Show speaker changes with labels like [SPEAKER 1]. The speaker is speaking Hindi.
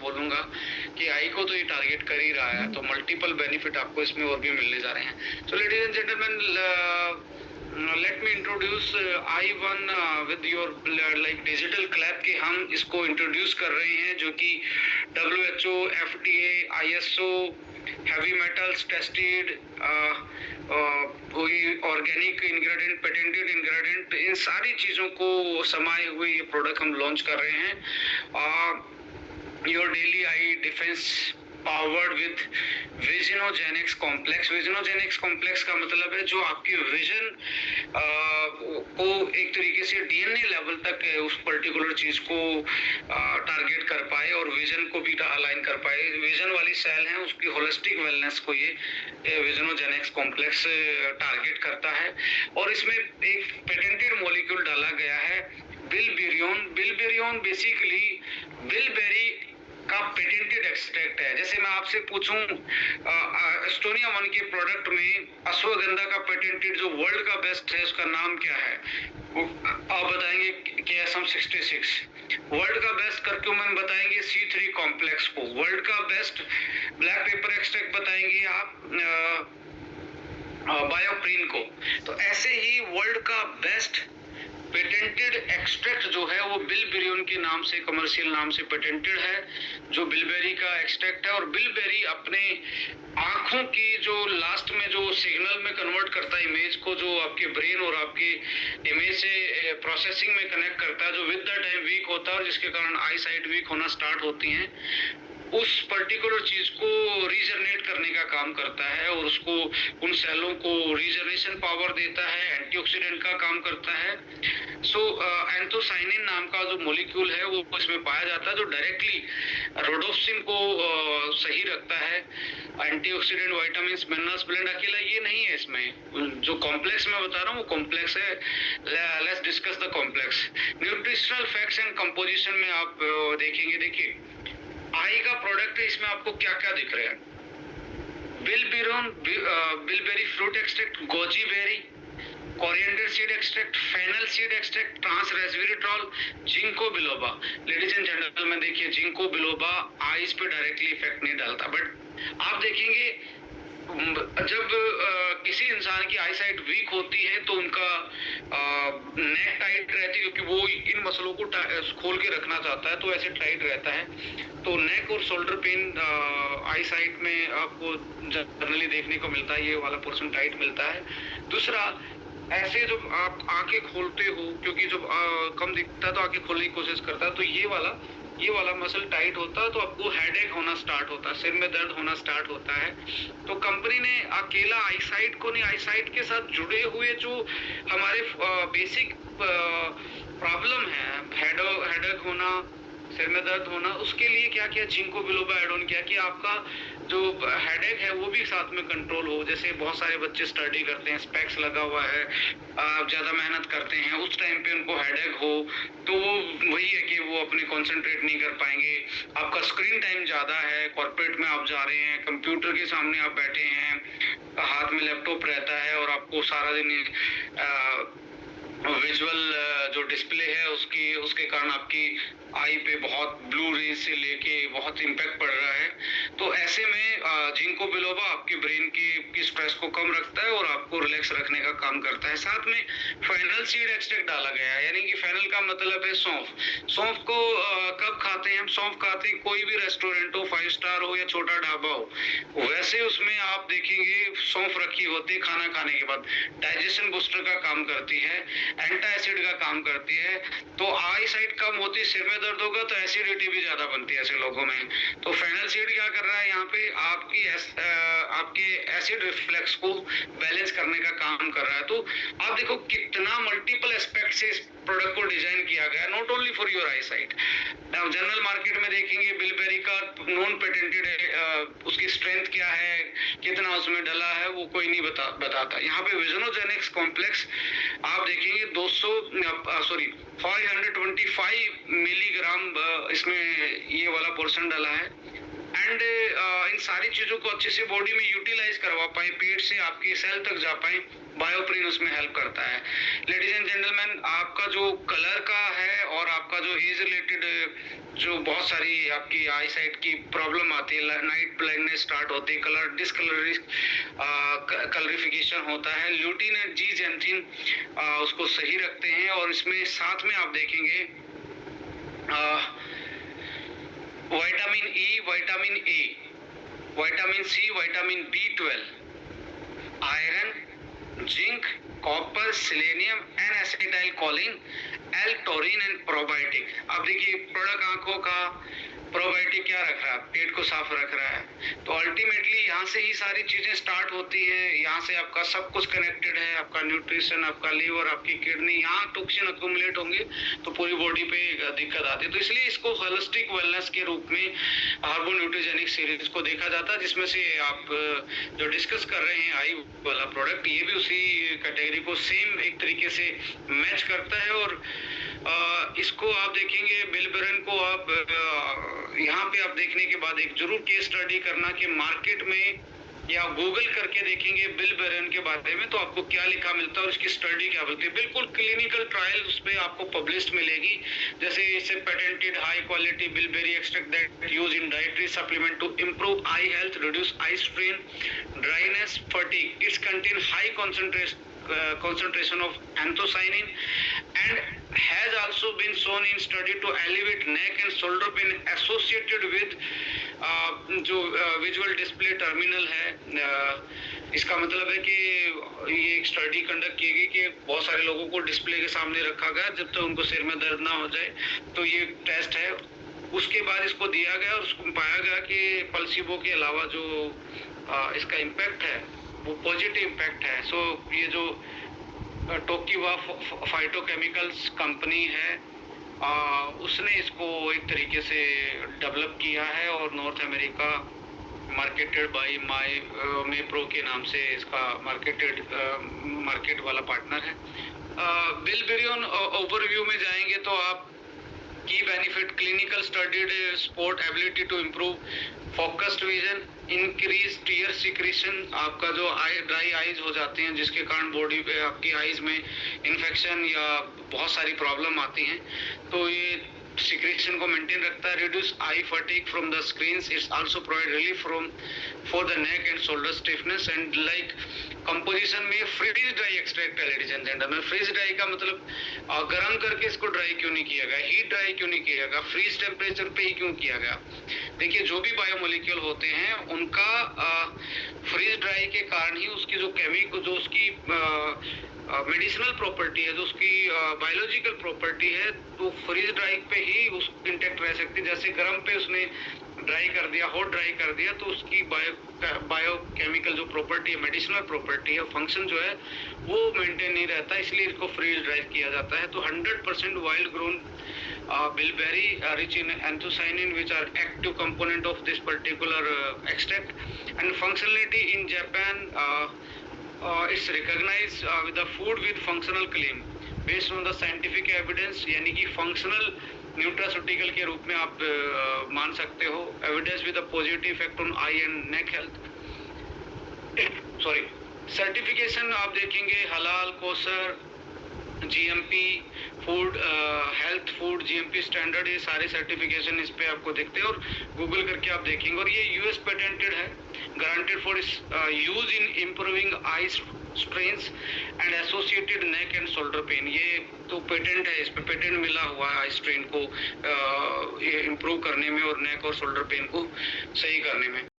[SPEAKER 1] बोलूंगा कि आई को तो ये टारगेट कर ही रहा है, तो मल्टीपल बेनिफिट आपको इसमें और भी मिलने जा रहे हैं। So ladies and gentleman, let me introduce I1 with your like digital clap के हम इसको इंट्रोड्यूस कर रहे हैं, जो कि WHO, FDA, ISO, heavy metals tested, कोई ऑर्गेनिक इंग्रेडिएंट, पेटेंटेड इंग्रेडिएंट, इन सारी चीज़ों को समाये हुए ये प्रोडक्ट हम लॉन्च कर रहे हैं। Your daily eye defence powered with Visionogenics complex. Visionogenics complex का मतलब है जो आपकी विजन को एक तरीके से DNA लेवल तक उस पर्टिकुलर चीज को टारगेट कर पाए और विजन को भी अलाइन कर पाए। विजन वाली सेल है उसकी होलिस्टिक वेलनेस को ये विजनोजेनिक्स कॉम्प्लेक्स टारगेट करता है। और इसमें एक पेटेंटेड मॉलिक्यूल डाला गया है बिलबेरियोन। बिलबेरियोन बेसिकली बिलबेरी का पेटेंटेड एक्सट्रैक्ट है। जैसे मैं आपसे पूछूं एस्टोनिया 1 के प्रोडक्ट में अश्वगंधा का पेटेंटेड जो वर्ल्ड का बेस्ट है उसका नाम क्या है, आप बताएंगे KSM 66। वर्ल्ड का बेस्ट करक्यूमिन बताएंगे C3 कॉम्प्लेक्स को। वर्ल्ड का बेस्ट ब्लैक पेपर एक्सट्रैक्ट बताएंगे आप बायोप्रीन को। तो ऐसे ही वर्ल्ड का बेस्ट पेटेंटेड एक्सट्रैक्ट जो है वो बिलबेरियोन के नाम से, कमर्शियल नाम से पेटेंटेड है, जो बिलबेरी का एक्सट्रैक्ट है। और बिलबेरी अपने आंखों की जो लास्ट में जो सिग्नल में कन्वर्ट करता है इमेज को, जो आपके ब्रेन और आपके इमेज से प्रोसेसिंग में कनेक्ट करता है, जो विद द टाइम वीक होता है और जिसके कारण आई साइट वीक होना स्टार्ट होती हैं, उस पर्टिकुलर चीज को रीजनरेट करने का काम करता है और उसको उन सेलों को रीजनरेशन पावर देता है, एंटीऑक्सीडेंट का काम करता है। सो एंथोसाइनिन नाम का जो मॉलिक्यूल है वो इसमें पाया जाता है, जो डायरेक्टली रोडोप्सिन को सही रखता है। एंटीऑक्सीडेंट, विटामिन्स, मिनरल्स ब्लेंड अकेला ये नहीं है, इसमें जो कॉम्प्लेक्स मैं बता रहा हूँ वो कॉम्प्लेक्स है। Let's discuss the complex. Nutritional facts and composition में आप देखेंगे, देखिए आई का प्रोडक्ट है, इसमें आपको क्या क्या दिख रहा है। बिलबेरियोन, bilberry fruit extract, goji berry, coriander seed extract, fennel seed extract, trans resveratrol, ginkgo biloba. Ladies and gentleman देखिए, जिंको बिलोबा आईज पे डायरेक्टली इफेक्ट नहीं डालता, बट आप देखेंगे जब किसी इंसान की आई साइट वीक होती है तो उनका नेक टाइट रहती है, क्योंकि वो इन मसलों को खोल के रखना चाहता है, तो ऐसे टाइट रहता है। तो नेक और शोल्डर पेन आई साइट में आपको जनरली देखने को मिलता है, ये वाला पोर्शन टाइट मिलता है। दूसरा, ऐसे जब आप आंखें खोलते हो, क्योंकि जब कम दिखता है तो आंखें खोलने की कोशिश करता है, तो ये वाला मसल टाइट होता है तो आपको हेडेक होना स्टार्ट होता है, सिर में दर्द होना स्टार्ट होता है। तो कंपनी ने अकेला आई साइट को नहीं, आई साइट के साथ जुड़े हुए जो हमारे बेसिक प्रॉब्लम है, हेडेक होना, सिर में दर्द होना, उसके लिए क्या किया, जिंको बिलोबा ऐड ऑन किया कि आपका जो हेडेक है वो भी साथ में कंट्रोल हो। जैसे बहुत सारे बच्चे स्टडी करते हैं, स्पेक्स लगा हुआ है, ज्यादा मेहनत करते हैं, उस टाइम पे उनको हेडेक हो तो वो वही है कि वो अपने कंसंट्रेट नहीं कर पाएंगे। आपका स्क्रीन टाइम ज्यादा है, कॉर्पोरेट में आप जा रहे हैं, कंप्यूटर के सामने आप बैठे हैं, हाथ में लैपटॉप रहता है और आपको सारा दिन विजुअल जो डिस्प्ले है उसके कारण आपकी आई पे बहुत ब्लू रेज से लेके बहुत इम्पैक्ट पड़ रहा है। तो ऐसे में जिंको बिलोबा आपके ब्रेन की स्ट्रेस को कम रखता है और आपको रिलैक्स रखने का काम करता है। साथ में फेनल सीड एक्सट्रैक्ट डाला गया है, यानी कि फेनल का मतलब है सौंफ। सौंफ को कब खाते हैं हम? सौंफ खाते हैं कोई भी रेस्टोरेंट हो, 5 स्टार हो या छोटा ढाबा हो, वैसे उसमें आप देखेंगे सौंफ रखी होती है खाना खाने के बाद। डाइजेशन बूस्टर का काम करती है, एंटी एसिड का काम करती है। तो आई साइट कम होती, सिर में दर्द होगा तो एसिडिटी भी ज्यादा बनती है ऐसे लोगों में। तो फेनल सीड क्या कर रहा है यहाँ पे, आपके एसिड रिफ्लेक्स को बैलेंस करने का काम कर रहा है। तो आप देखो कितना मल्टीपल एस्पेक्ट से इस प्रोडक्ट को डिजाइन किया गया, not only for your I site. General market में देखेंगे बिलबेरी का नॉन पेटेंटेड है, उसकी स्ट्रेंथ क्या है, कितना उसमें डला है, वो कोई नहीं बताता। यहाँ पे विजनोजेनिक्स कॉम्प्लेक्स आप देखेंगे 525 मिलीग्राम इसमें ये वाला पोर्शन डाला है। एंड एंड इन सारी चीज़ों को अच्छे से बॉडी में यूटिलाइज करवा पाए, पेट से आपकी सेल तक जा पाए, बायोप्रिन उसमें हेल्प करता है। लेडीज एंड जेंटलमैन, आपका जो कलर का है और आपका जो एज रिलेटेड जो बहुत सारी आपकी आई साइट की प्रॉब्लम आती है, नाइट ब्लाइंडनेस स्टार्ट होती है, कलर कलरिफिकेशन होता है, ल्यूटीन एंड जीजेंथिन उसको सही रखते हैं। और इसमें साथ में आप देखेंगे vitamin E, vitamin A, vitamin C, vitamin B12, iron, zinc, copper, selenium and acetyl choline, L taurine and probiotic. अब देखिए प्रोडक्ट आंखों का प्रोबायोटिक क्या रख रहा है, पेट को साफ रख रहा है। तो अल्टीमेटली यहाँ से ही सारी चीजें स्टार्ट होती हैं, यहाँ से आपका सब कुछ कनेक्टेड है, आपका न्यूट्रिशन, आपका लीवर, आपकी किडनी। यहाँ टॉक्सिन अक्यूमुलेट होंगे तो पूरी बॉडी पे दिक्कत आती है। तो इसलिए इसको होलिस्टिक वेलनेस के रूप में हार्बो न्यूट्रिजेनिक सीरीज को देखा जाता है, जिसमें से आप जो डिस्कस कर रहे हैं आई वाला प्रोडक्ट, ये भी उसी कैटेगरी को सेम एक तरीके से मैच करता है। और इसको आप देखेंगे, बिलबेरन को आप यहाँ पे आप देखने के बाद एक जरूर केस स्टडी करना कि मार्केट में या गूगल करके देखेंगे बिलबेरन के बारे में तो आपको क्या लिखा मिलता है और इसकी स्टडी क्या बोलती है। बिल्कुल क्लिनिकल ट्रायल उस पर आपको पब्लिश्ड मिलेगी, जैसे इसे patented high quality bilberry extract that use in dietary supplement to improve eye health, reduce eye strain, dryness, fatigue. It's contain high concentration of anthocyanin and has also been shown in study to elevate neck and shoulder pain associated with जो विजुअल डिस्प्ले टर्मिनल है। इसका मतलब है कि ये एक स्टडी कंडक्ट की गई कि बहुत सारे लोगों को डिस्प्ले के सामने रखा गया जब तक उनको सिर में दर्द ना हो जाए, तो ये टेस्ट है। उसके बाद इसको दिया गया और उसको पाया गया कि प्लेसिबो के अलावा जो इसका इम्पैक्ट है वो पॉजिटिव इम्पैक्ट है। सो ये जो टोकिवा फाइटोकेमिकल्स कंपनी है उसने इसको एक तरीके से डेवलप किया है और north America marketed bye Mapro के नाम से इसका मार्केट वाला पार्टनर है। बिलबेरियन ओवरव्यू में जाएंगे तो आप की benefit, clinical studied support ability to improve focused vision, increase tear secretion, आपका जो ड्राई आईज हो जाते हैं जिसके कारण बॉडी पे आपकी आईज में इन्फेक्शन या बहुत सारी प्रॉब्लम आती हैं, तो ये सिक्रीशन को मेंटेन रखता है। Reduce eye fatigue from the screens, it's also provide relief from for the neck and shoulder stiffness and like composition में फ्रीज ड्राई एक्सट्रैक्ट है। Ladies and gentleman, freeze dry का मतलब गर्म करके इसको ड्राई क्यों नहीं किया गया, हीट ड्राई क्यों नहीं किया गया, फ्रीज टेम्परेचर पे ही क्यों किया गया। देखिए जो भी बायोमोलिक्यूल होते हैं उनका फ्रीज ड्राई के कारण ही उसकी जो जो उसकी मेडिसिनल प्रॉपर्टी है, जो उसकी बायोलॉजिकल प्रॉपर्टी है, तो फ्रीज ड्राई पे ही उस इंटैक्ट रह सकती है। जैसे गर्म पे उसने ड्राई कर दिया, हॉट ड्राई कर दिया, तो उसकी बायोकेमिकल जो प्रॉपर्टी है, मेडिसिनल प्रॉपर्टी है, फंक्शन जो है वो मेंटेन नहीं रहता, इसलिए इसको फ्रीज ड्राई किया जाता है। तो 100% wild grown bilberry rich in anthocyanin which are active component of this particular extract, and functionality in Japan it's recognized with the food with functional claim based on the scientific evidence, यानी कि functional न्यूट्रास्यूटिकल के रूप में आप मान सकते हो। Evidence with a positive effect on I and neck health. Sorry, certification आप देखेंगे हलाल, Kausar, GMP food, health food, GMP standard, ये सारे सर्टिफिकेशन इस पे आपको दिखते हैं और गूगल करके आप देखेंगे। और ये यूएस पेटेंटेड है, guaranteed for use in improving I strains and associated neck and shoulder pain. ये तो पेटेंट है, इस पे पेटेंट मिला हुआ है आई स्ट्रेन को इम्प्रूव करने में और नेक और शोल्डर पेन को सही करने में।